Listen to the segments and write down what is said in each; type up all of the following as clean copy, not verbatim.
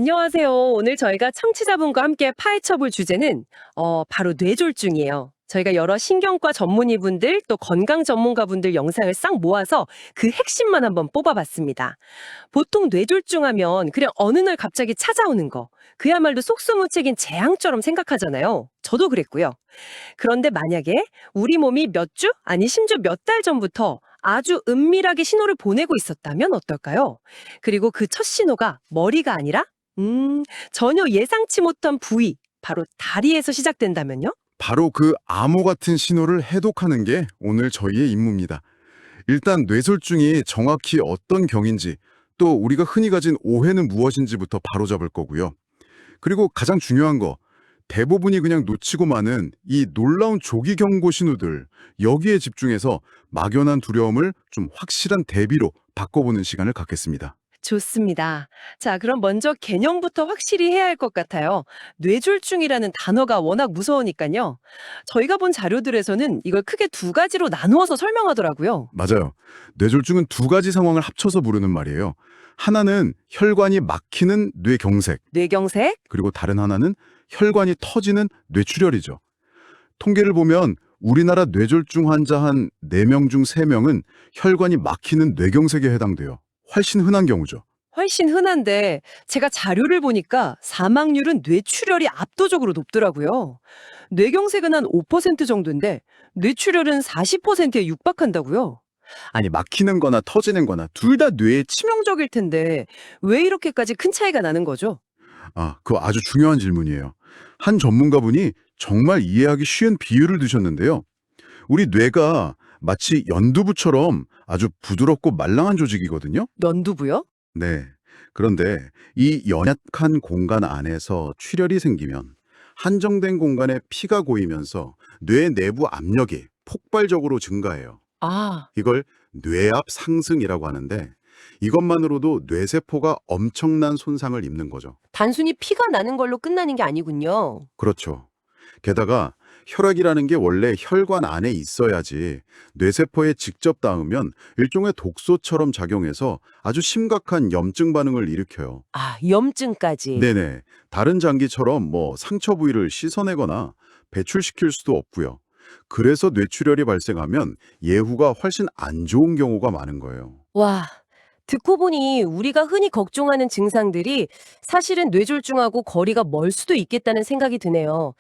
안녕하세요. 오늘 저희가 청취자분과 함께 파헤쳐 볼 주제는 바로 뇌졸중이에요. 저희가 여러 신경과 전문의분들 또 건강 전문가분들 영상을 싹 모아서 그 핵심만 한번 뽑아봤습니다. 보통 뇌졸중하면 그냥 어느 날 갑자기 찾아오는 거, 그야말로 속수무책인 재앙처럼 생각하잖아요. 저도 그랬고요. 그런데 만약에 우리 몸이 몇 주, 아니 심지어 몇 달 전부터 아주 은밀하게 신호를 보내고 있었다면 어떨까요? 그리고 그 첫 신호가 머리가 아니라 전혀 예상치 못한 부위, 바로 다리에서 시작된다면요? 바로 그 암호 같은 신호를 해독하는 게 오늘 저희의 임무입니다. 일단 뇌졸중이 정확히 어떤 경인지, 또 우리가 흔히 가진 오해는 무엇인지부터 바로잡을 거고요. 그리고 가장 중요한 거, 대부분이 그냥 놓치고 마는 이 놀라운 조기 경고 신호들, 여기에 집중해서 막연한 두려움을 좀 확실한 대비로 바꿔보는 시간을 갖겠습니다. 좋습니다. 자, 그럼 먼저 개념부터 확실히 해야 할 것 같아요. 뇌졸중이라는 단어가 워낙 무서우니까요. 저희가 본 자료들에서는 이걸 크게 두 가지로 나누어서 설명하더라고요. 맞아요. 뇌졸중은 두 가지 상황을 합쳐서 부르는 말이에요. 하나는 혈관이 막히는 뇌경색, 뇌경색? 그리고 다른 하나는 혈관이 터지는 뇌출혈이죠. 통계를 보면 우리나라 뇌졸중 환자 한 4명 중 3명은 혈관이 막히는 뇌경색에 해당돼요. 훨씬 흔한 경우죠. 훨씬 흔한데 제가 자료를 보니까 사망률은 뇌출혈이 압도적으로 높더라고요. 뇌경색은 한 5% 정도인데 뇌출혈은 40%에 육박한다고요. 아니, 막히는 거나 터지는 거나 둘 다 뇌에 치명적일 텐데 왜 이렇게까지 큰 차이가 나는 거죠? 그거 아주 중요한 질문이에요. 한 전문가분이 정말 이해하기 쉬운 비유를 드셨는데요. 우리 뇌가 마치 연두부처럼 아주 부드럽고 말랑한 조직이거든요. 연두부요? 네. 그런데 이 연약한 공간 안에서 출혈이 생기면 한정된 공간에 피가 고이면서 뇌 내부 압력이 폭발적으로 증가해요. 아, 이걸 뇌압 상승이라고 하는데 이것만으로도 뇌세포가 엄청난 손상을 입는 거죠. 단순히 피가 나는 걸로 끝나는 게 아니군요. 그렇죠. 게다가 혈액이라는 게 원래 혈관 안에 있어야지 뇌세포에 직접 닿으면 일종의 독소처럼 작용해서 아주 심각한 염증 반응을 일으켜요. 아, 염증까지. 네네. 다른 장기처럼 상처 부위를 씻어내거나 배출시킬 수도 없고요. 그래서 뇌출혈이 발생하면 예후가 훨씬 안 좋은 경우가 많은 거예요. 와, 듣고 보니 우리가 흔히 걱정하는 증상들이 사실은 뇌졸중하고 거리가 멀 수도 있겠다는 생각이 드네요.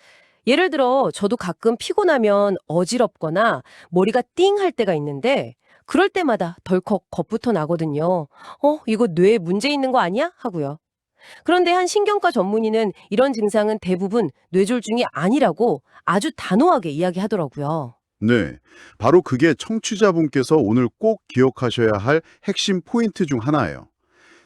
예를 들어 저도 가끔 피곤하면 어지럽거나 머리가 띵 할 때가 있는데 그럴 때마다 덜컥 겁부터 나거든요. 이거 뇌에 문제 있는 거 아니야? 하고요. 그런데 한 신경과 전문의는 이런 증상은 대부분 뇌졸중이 아니라고 아주 단호하게 이야기하더라고요. 네, 바로 그게 청취자분께서 오늘 꼭 기억하셔야 할 핵심 포인트 중 하나예요.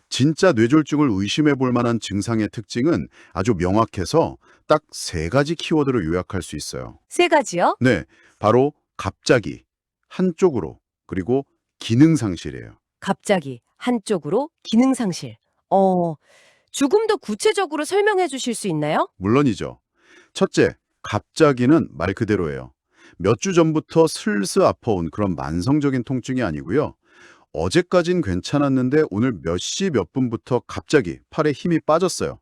진짜 뇌졸중을 의심해 볼 만한 증상의 특징은 아주 명확해서 딱 3가지 키워드로 요약할 수 있어요. 세 가지요? 네, 바로 갑자기, 한쪽으로, 그리고 기능 상실이에요. 갑자기 한쪽으로 기능 상실. 어, 조금 더 구체적으로 설명해 주실 수 있나요? 물론이죠. 첫째, 갑자기는 말 그대로예요. 몇 주 전부터 슬슬 아파온 그런 만성적인 통증이 아니고요. 어제까진 괜찮았는데 오늘 몇 시 몇 분부터 갑자기 팔에 힘이 빠졌어요.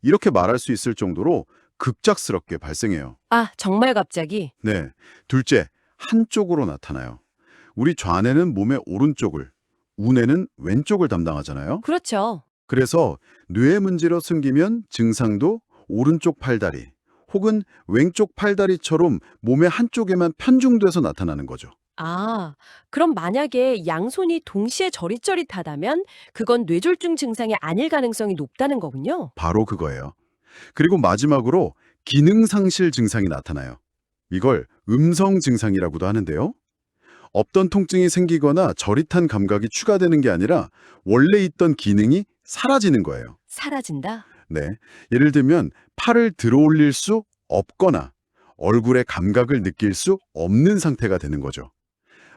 이렇게 말할 수 있을 정도로 급작스럽게 발생해요. 아, 정말 갑자기? 네. 둘째, 한쪽으로 나타나요. 우리 좌뇌는 몸의 오른쪽을, 우뇌는 왼쪽을 담당하잖아요. 그렇죠. 그래서 뇌 문제로 생기면 증상도 오른쪽 팔다리 혹은 왼쪽 팔다리처럼 몸의 한쪽에만 편중돼서 나타나는 거죠. 아, 그럼 만약에 양손이 동시에 저릿저릿하다면 그건 뇌졸중 증상이 아닐 가능성이 높다는 거군요. 바로 그거예요. 그리고 마지막으로 기능 상실 증상이 나타나요. 이걸 음성 증상이라고도 하는데요. 없던 통증이 생기거나 저릿한 감각이 추가되는 게 아니라 원래 있던 기능이 사라지는 거예요. 사라진다? 네. 예를 들면 팔을 들어 올릴 수 없거나 얼굴의 감각을 느낄 수 없는 상태가 되는 거죠.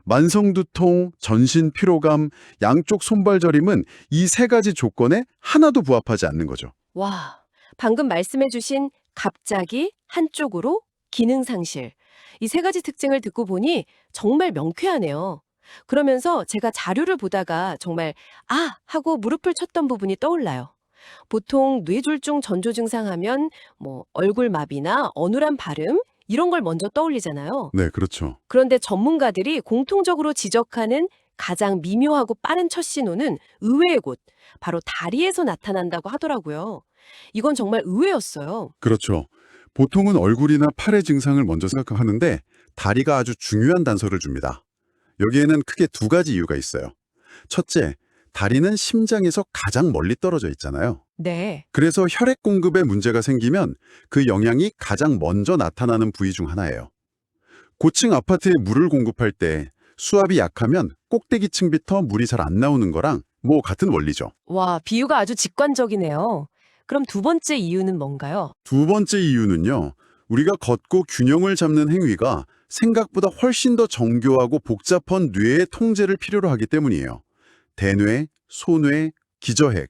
만성 두통, 전신 피로감, 양쪽 손발 저림은 이 3가지 조건에 하나도 부합하지 않는 거죠. 와, 방금 말씀해 주신 갑자기, 한쪽으로, 기능 상실. 이 세 가지 특징을 듣고 보니 정말 명쾌하네요. 그러면서 제가 자료를 보다가 정말 하고 무릎을 쳤던 부분이 떠올라요. 보통 뇌졸중 전조 증상 하면 얼굴마비나 어눌한 발음 이런 걸 먼저 떠올리잖아요. 네, 그렇죠. 그런데 전문가들이 공통적으로 지적하는 가장 미묘하고 빠른 첫 신호는 의외의 곳, 바로 다리에서 나타난다고 하더라고요. 이건 정말 의외였어요. 그렇죠. 보통은 얼굴이나 팔의 증상을 먼저 생각하는데 다리가 아주 중요한 단서를 줍니다. 여기에는 크게 두 가지 이유가 있어요. 첫째, 다리는 심장에서 가장 멀리 떨어져 있잖아요. 네. 그래서 혈액 공급에 문제가 생기면 그 영향이 가장 먼저 나타나는 부위 중 하나예요. 고층 아파트에 물을 공급할 때 수압이 약하면 꼭대기층부터 물이 잘 안 나오는 거랑 같은 원리죠. 와, 비유가 아주 직관적이네요. 그럼 두 번째 이유는 뭔가요? 두 번째 이유는요. 우리가 걷고 균형을 잡는 행위가 생각보다 훨씬 더 정교하고 복잡한 뇌의 통제를 필요로 하기 때문이에요. 대뇌, 소뇌, 기저핵,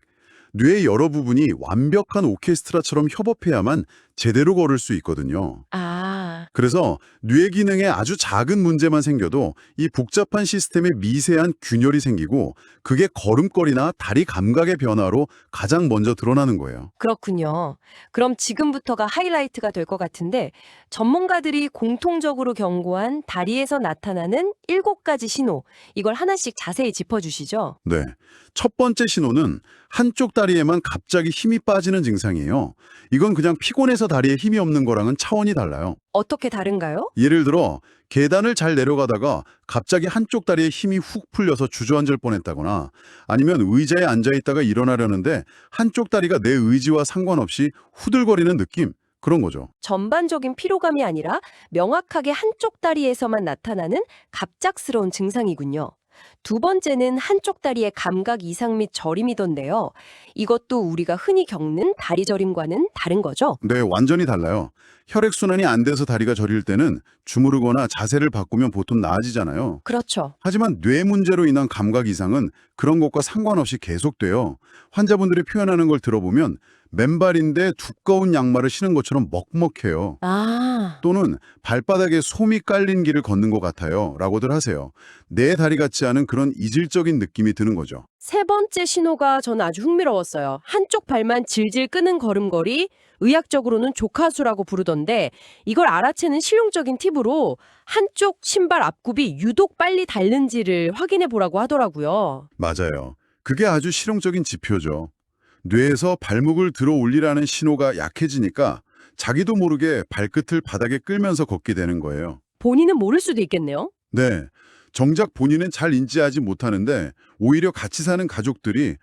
뇌의 여러 부분이 완벽한 오케스트라처럼 협업해야만 제대로 걸을 수 있거든요. 아, 그래서 뇌 기능에 아주 작은 문제만 생겨도 이 복잡한 시스템에 미세한 균열이 생기고 그게 걸음걸이나 다리 감각의 변화로 가장 먼저 드러나는 거예요. 그렇군요. 그럼 지금부터가 하이라이트가 될 것 같은데 전문가들이 공통적으로 경고한 다리에서 나타나는 7가지 신호, 이걸 하나씩 자세히 짚어주시죠. 네. 첫 번째 신호는 한쪽 다리에만 갑자기 힘이 빠지는 증상이에요. 이건 그냥 피곤해서 다리에 힘이 없는 거랑은 차원이 달라요. 어떻게 다른가요? 예를 들어 계단을 잘 내려가다가 갑자기 한쪽 다리에 힘이 훅 풀려서 주저앉을 뻔했다거나 아니면 의자에 앉아있다가 일어나려는데 한쪽 다리가 내 의지와 상관없이 후들거리는 느낌, 그런 거죠. 전반적인 피로감이 아니라 명확하게 한쪽 다리에서만 나타나는 갑작스러운 증상이군요. 두 번째는 한쪽 다리의 감각 이상 및 저림이던데요. 이것도 우리가 흔히 겪는 다리 저림과는 다른 거죠? 네, 완전히 달라요. 혈액순환이 안 돼서 다리가 저릴 때는 주무르거나 자세를 바꾸면 보통 나아지잖아요. 그렇죠. 하지만 뇌 문제로 인한 감각 이상은 그런 것과 상관없이 계속돼요. 환자분들이 표현하는 걸 들어보면 맨발인데 두꺼운 양말을 신은 것처럼 먹먹해요. 아, 또는 발바닥에 솜이 깔린 길을 걷는 것 같아요 라고들 하세요. 내 다리 같지 않은 그런 이질적인 느낌이 드는 거죠. 세 번째 신호가 저는 아주 흥미로웠어요. 한쪽 발만 질질 끄는 걸음걸이, 의학적으로는 조카수라고 부르던데 이걸 알아채는 실용적인 팁으로 한쪽 신발 앞굽이 유독 빨리 닳는지를 확인해 보라고 하더라고요. 맞아요. 그게 아주 실용적인 지표죠. 뇌에서 발목을 들어 올리라는 신호가 약해지니까 자기도 모르게 발끝을 바닥에 끌면서 걷게 되는 거예요. 본인은 모를 수도 있겠네요. 네, 정작 본인은 잘 인지하지 못하는데 오히려 같이 사는 가족들이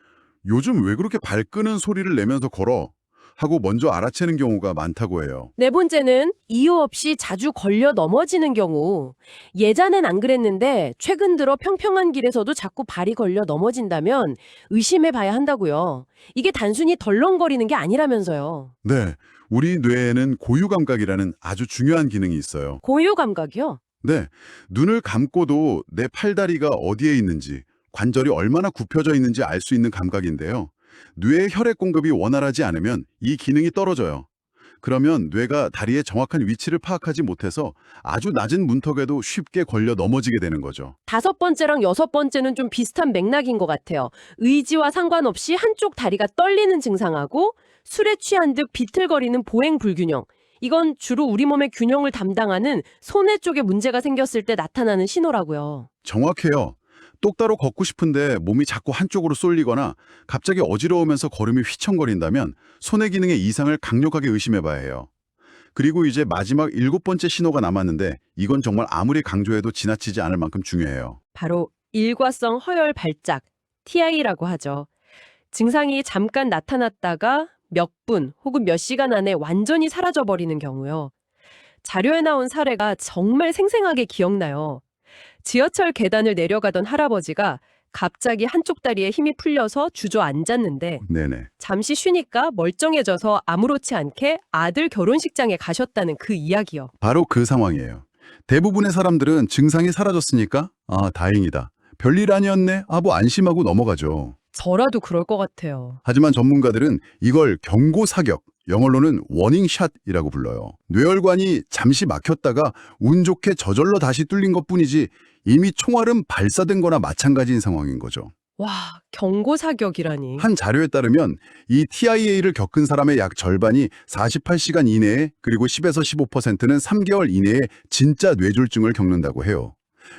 요즘 왜 그렇게 발 끄는 소리를 내면서 걸어? 하고 먼저 알아채는 경우가 많다고 해요. 네 번째는 이유 없이 자주 걸려 넘어지는 경우. 예전엔 안 그랬는데 최근 들어 평평한 길에서도 자꾸 발이 걸려 넘어진다면 의심해 봐야 한다고요. 이게 단순히 덜렁거리는 게 아니라면서요. 네, 우리 뇌에는 고유 감각이라는 아주 중요한 기능이 있어요. 고유 감각이요? 네, 눈을 감고도 내 팔다리가 어디에 있는지, 관절이 얼마나 굽혀져 있는지 알 수 있는 감각인데요. 뇌의 혈액 공급이 원활하지 않으면 이 기능이 떨어져요. 그러면 뇌가 다리의 정확한 위치를 파악하지 못해서 아주 낮은 문턱에도 쉽게 걸려 넘어지게 되는 거죠. 다섯 번째랑 여섯 번째는 좀 비슷한 맥락인 것 같아요. 의지와 상관없이 한쪽 다리가 떨리는 증상하고 술에 취한 듯 비틀거리는 보행 불균형. 이건 주로 우리 몸의 균형을 담당하는 소뇌 쪽에 문제가 생겼을 때 나타나는 신호라고요. 정확해요. 똑바로 걷고 싶은데 몸이 자꾸 한쪽으로 쏠리거나 갑자기 어지러우면서 걸음이 휘청거린다면 손의 기능의 이상을 강력하게 의심해봐야 해요. 그리고 이제 마지막 7번째 신호가 남았는데 이건 정말 아무리 강조해도 지나치지 않을 만큼 중요해요. 바로 일과성 허열 발작, TI라고 하죠. 증상이 잠깐 나타났다가 몇 분 혹은 몇 시간 안에 완전히 사라져버리는 경우요. 자료에 나온 사례가 정말 생생하게 기억나요. 지하철 계단을 내려가던 할아버지가 갑자기 한쪽 다리에 힘이 풀려서 주저앉았는데 네네. 잠시 쉬니까 멀쩡해져서 아무렇지 않게 아들 결혼식장에 가셨다는 그 이야기요. 바로 그 상황이에요. 대부분의 사람들은 증상이 사라졌으니까 다행이다. 별일 아니었네 하고 안심하고 넘어가죠. 저라도 그럴 것 같아요. 하지만 전문가들은 이걸 경고 사격, 영어로는 워닝샷이라고 불러요. 뇌혈관이 잠시 막혔다가 운 좋게 저절로 다시 뚫린 것뿐이지 이미 총알은 발사된 거나 마찬가지인 상황인 거죠. 와, 경고 사격이라니. 한 자료에 따르면 이 TIA를 겪은 사람의 약 절반이 48시간 이내에 그리고 10에서 15%는 3개월 이내에 진짜 뇌졸중을 겪는다고 해요.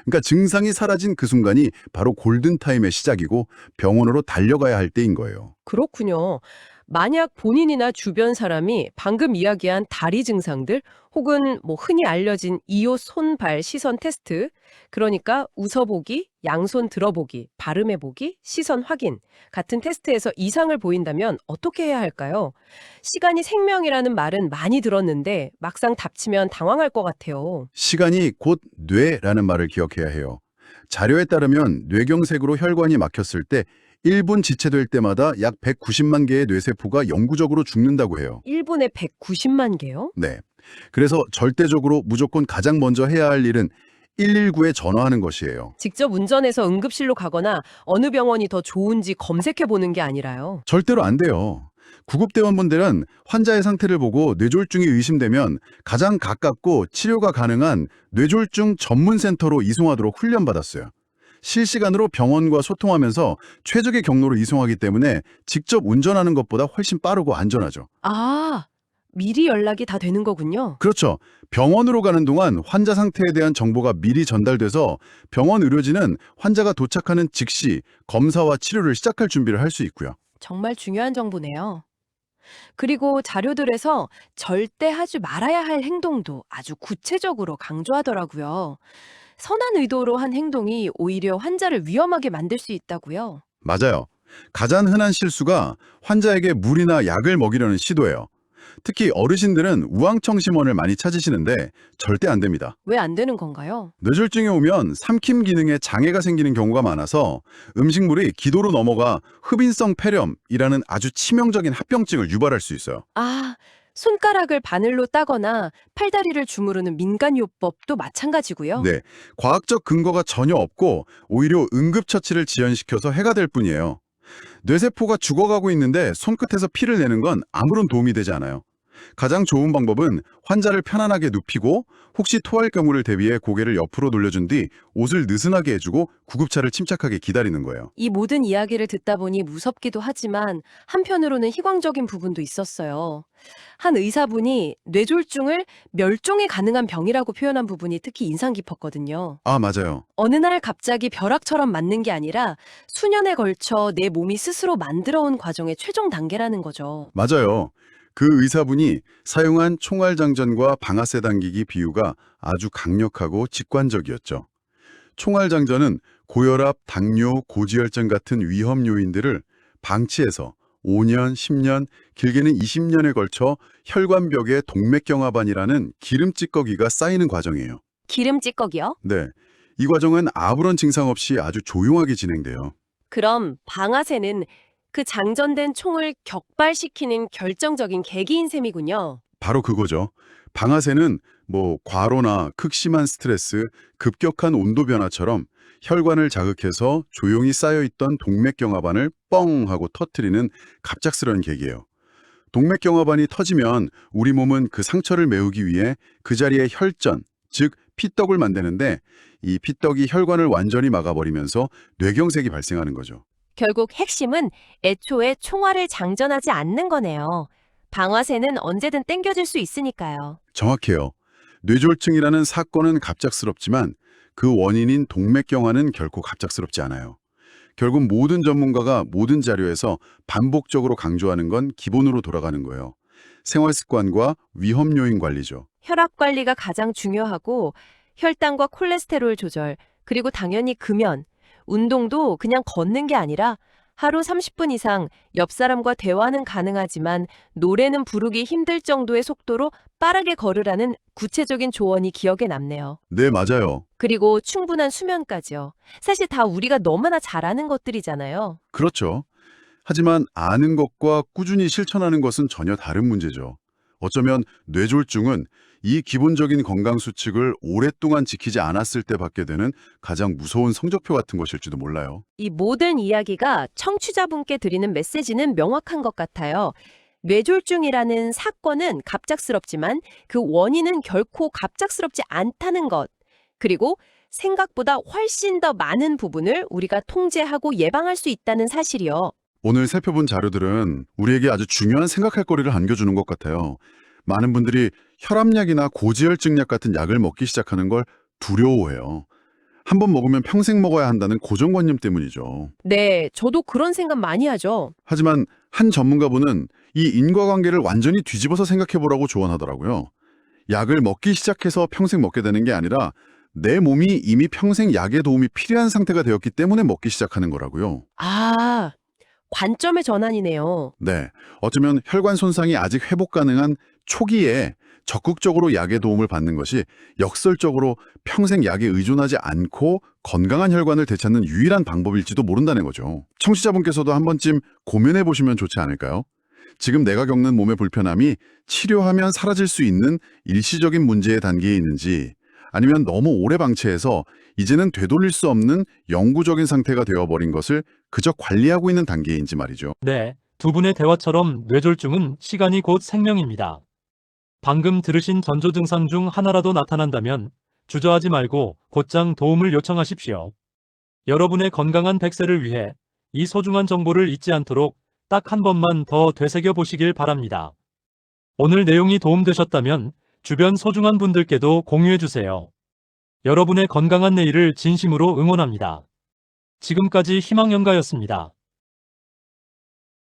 그러니까 증상이 사라진 그 순간이 바로 골든타임의 시작이고 병원으로 달려가야 할 때인 거예요. 그렇군요. 만약 본인이나 주변 사람이 방금 이야기한 다리 증상들 혹은 흔히 알려진 이웃 손, 발, 시선 테스트, 그러니까 웃어보기, 양손 들어보기, 발음해보기, 시선 확인 같은 테스트에서 이상을 보인다면 어떻게 해야 할까요? 시간이 생명이라는 말은 많이 들었는데 막상 닥치면 당황할 것 같아요. 시간이 곧 뇌라는 말을 기억해야 해요. 자료에 따르면 뇌경색으로 혈관이 막혔을 때 1분 지체될 때마다 약 190만 개의 뇌세포가 영구적으로 죽는다고 해요. 1분에 190만 개요? 네. 그래서 절대적으로 무조건 가장 먼저 해야 할 일은 119에 전화하는 것이에요. 직접 운전해서 응급실로 가거나 어느 병원이 더 좋은지 검색해 보는 게 아니라요. 절대로 안 돼요. 구급대원분들은 환자의 상태를 보고 뇌졸중이 의심되면 가장 가깝고 치료가 가능한 뇌졸중 전문센터로 이송하도록 훈련받았어요. 실시간으로 병원과 소통하면서 최적의 경로로 이송하기 때문에 직접 운전하는 것보다 훨씬 빠르고 안전하죠. 아, 미리 연락이 다 되는 거군요. 그렇죠. 병원으로 가는 동안 환자 상태에 대한 정보가 미리 전달돼서 병원 의료진은 환자가 도착하는 즉시 검사와 치료를 시작할 준비를 할 수 있고요. 정말 중요한 정보네요. 그리고 자료들에서 절대 하지 말아야 할 행동도 아주 구체적으로 강조하더라고요. 선한 의도로 한 행동이 오히려 환자를 위험하게 만들 수 있다고요. 맞아요. 가장 흔한 실수가 환자에게 물이나 약을 먹이려는 시도예요. 특히 어르신들은 우황청심원을 많이 찾으시는데 절대 안 됩니다. 왜 안 되는 건가요? 뇌졸중에 오면 삼킴 기능에 장애가 생기는 경우가 많아서 음식물이 기도로 넘어가 흡인성 폐렴이라는 아주 치명적인 합병증을 유발할 수 있어요. 아, 손가락을 바늘로 따거나 팔다리를 주무르는 민간요법도 마찬가지고요. 네, 과학적 근거가 전혀 없고 오히려 응급처치를 지연시켜서 해가 될 뿐이에요. 뇌세포가 죽어가고 있는데 손끝에서 피를 내는 건 아무런 도움이 되지 않아요. 가장 좋은 방법은 환자를 편안하게 눕히고 혹시 토할 경우를 대비해 고개를 옆으로 돌려준 뒤 옷을 느슨하게 해주고 구급차를 침착하게 기다리는 거예요. 이 모든 이야기를 듣다 보니 무섭기도 하지만 한편으로는 희망적인 부분도 있었어요. 한 의사분이 뇌졸중을 멸종이 가능한 병이라고 표현한 부분이 특히 인상 깊었거든요. 아, 맞아요. 어느 날 갑자기 벼락처럼 맞는 게 아니라 수년에 걸쳐 내 몸이 스스로 만들어온 과정의 최종 단계라는 거죠. 맞아요. 그 의사분이 사용한 총알장전과 방아쇠 당기기 비유가 아주 강력하고 직관적이었죠. 총알장전은 고혈압, 당뇨, 고지혈증 같은 위험 요인들을 방치해서 5년, 10년, 길게는 20년에 걸쳐 혈관벽에 동맥경화반이라는 기름 찌꺼기가 쌓이는 과정이에요. 기름 찌꺼기요? 네, 이 과정은 아무런 증상 없이 아주 조용하게 진행돼요. 그럼 방아쇠는 그 장전된 총을 격발시키는 결정적인 계기인 셈이군요. 바로 그거죠. 방아쇠는 과로나 극심한 스트레스, 급격한 온도 변화처럼 혈관을 자극해서 조용히 쌓여있던 동맥경화반을 뻥 하고 터트리는 갑작스러운 계기예요. 동맥경화반이 터지면 우리 몸은 그 상처를 메우기 위해 그 자리에 혈전, 즉 피떡을 만드는데 이 피떡이 혈관을 완전히 막아버리면서 뇌경색이 발생하는 거죠. 결국 핵심은 애초에 총알을 장전하지 않는 거네요. 방아쇠는 언제든 땡겨질 수 있으니까요. 정확해요. 뇌졸중이라는 사건은 갑작스럽지만 그 원인인 동맥경화는 결코 갑작스럽지 않아요. 결국 모든 전문가가 모든 자료에서 반복적으로 강조하는 건 기본으로 돌아가는 거예요. 생활습관과 위험 요인 관리죠. 혈압 관리가 가장 중요하고 혈당과 콜레스테롤 조절, 그리고 당연히 금연, 운동도 그냥 걷는 게 아니라 하루 30분 이상 옆 사람과 대화는 가능하지만 노래는 부르기 힘들 정도의 속도로 빠르게 걸으라는 구체적인 조언이 기억에 남네요. 네, 맞아요. 그리고 충분한 수면까지요. 사실 다 우리가 너무나 잘 아는 것들이잖아요. 그렇죠. 하지만 아는 것과 꾸준히 실천하는 것은 전혀 다른 문제죠. 어쩌면 뇌졸중은 이 기본적인 건강 수칙을 오랫동안 지키지 않았을 때 받게 되는 가장 무서운 성적표 같은 것일지도 몰라요. 이 모든 이야기가 청취자분께 드리는 메시지는 명확한 것 같아요. 뇌졸중이라는 사건은 갑작스럽지만 그 원인은 결코 갑작스럽지 않다는 것. 그리고 생각보다 훨씬 더 많은 부분을 우리가 통제하고 예방할 수 있다는 사실이요. 오늘 살펴본 자료들은 우리에게 아주 중요한 생각할 거리를 안겨주는 것 같아요. 많은 분들이 혈압약이나 고지혈증약 같은 약을 먹기 시작하는 걸 두려워해요. 한번 먹으면 평생 먹어야 한다는 고정관념 때문이죠. 네, 저도 그런 생각 많이 하죠. 하지만 한 전문가분은 이 인과관계를 완전히 뒤집어서 생각해보라고 조언하더라고요. 약을 먹기 시작해서 평생 먹게 되는 게 아니라 내 몸이 이미 평생 약의 도움이 필요한 상태가 되었기 때문에 먹기 시작하는 거라고요. 아, 관점의 전환이네요. 네, 어쩌면 혈관 손상이 아직 회복 가능한 초기에 적극적으로 약의 도움을 받는 것이 역설적으로 평생 약에 의존하지 않고 건강한 혈관을 되찾는 유일한 방법일지도 모른다는 거죠. 청취자분께서도 한 번쯤 고민해 보시면 좋지 않을까요? 지금 내가 겪는 몸의 불편함이 치료하면 사라질 수 있는 일시적인 문제의 단계에 있는지, 아니면 너무 오래 방치해서 이제는 되돌릴 수 없는 영구적인 상태가 되어버린 것을 그저 관리하고 있는 단계인지 말이죠. 네, 두 분의 대화처럼 뇌졸중은 시간이 곧 생명입니다. 방금 들으신 전조 증상 중 하나라도 나타난다면 주저하지 말고 곧장 도움을 요청하십시오. 여러분의 건강한 100세를 위해 이 소중한 정보를 잊지 않도록 딱 한 번만 더 되새겨 보시길 바랍니다. 오늘 내용이 도움되셨다면 주변 소중한 분들께도 공유해 주세요. 여러분의 건강한 내일을 진심으로 응원합니다. 지금까지 희망연가였습니다.